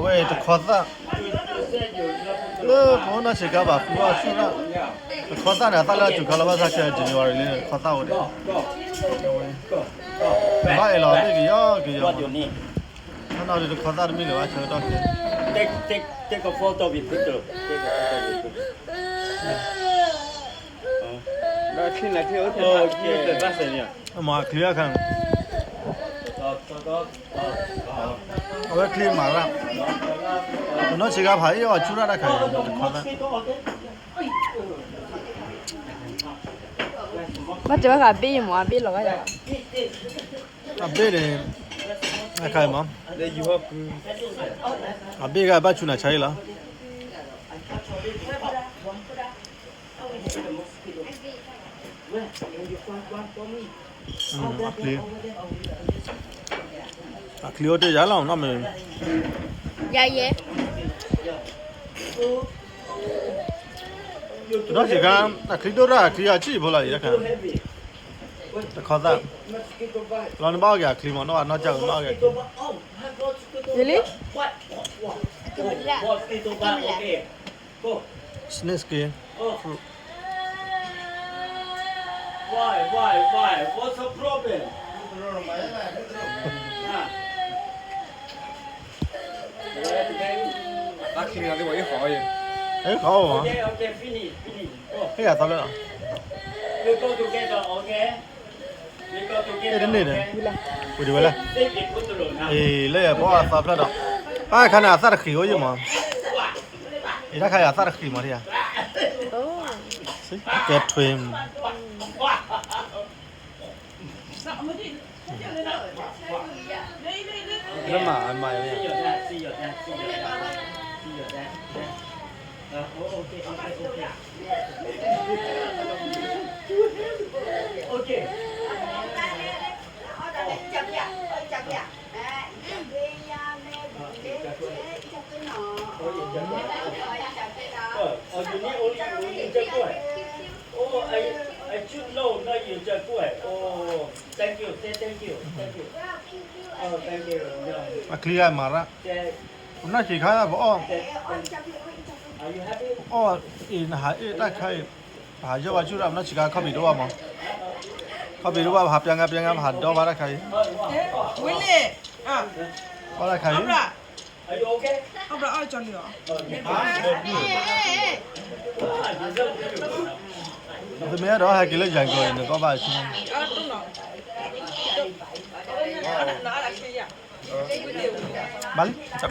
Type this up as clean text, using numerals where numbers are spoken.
喂，这壳子，我那些干吧，我说了，壳子呢，咱俩就搞了把它开进去玩的，壳子我的，那一老那个样个样，他那里的壳子都没留啊，全到去。Take a photo with picture. Take a photo with picture. Nó khi là thiếu thì Okay. That's it. 那么 clear 看，我 clear 嘛了，那些个牌要出来的开，这壳子。 Bắt chước cả bi mà bi là cái gì? À bê này, cái mà, đây dù học à bê cái bắt chun là cháy là. Clear thế giá lòng nó mình. Dạ vậy. Đó chỉ cái, clear đó là clear chỉ bao nhiêu cái. Khó ra. Nó bao giờ clear mà nó chẳng bao giờ. Really? Snake skin. Why? What's the problem? bác khi là cái bộ cái khỏi Ấy khó mà. Okay, finish. Go. Cái gì tao lên à? You go together, okay? You go together. Cái đến đây này. Ui đi về lại. Take it, put the road now. Ê, lấy bỏ sao ra đó. À, cái này sao được khí rồi mà. Ê, đã khai sao được khí mà đi à? Kẹp thuyền. Nó mà ăn mày See vậy. your dad, see your dad. Okay. Okay. You need only just go ahead. Oh, I should know, not you just go ahead. Oh, thank you. Say thank you. Oh, thank you. Mà clear mà ra. Say, Nó chỉ khai bỏ. are you happy? In hại đã khai. Hại cho bà chú làm nó chỉ khai bị đâu mà. Bị đâu mà hạt yang hạt đó mà đã khai. Willy, à, Bà đã khai. ông đã, Are you okay? ông đã ai cho lửa? Từ mấy đó hai cái lấy dành rồi đừng có bài chung. À, đúng rồi. Nó là cái gì à? Bắn.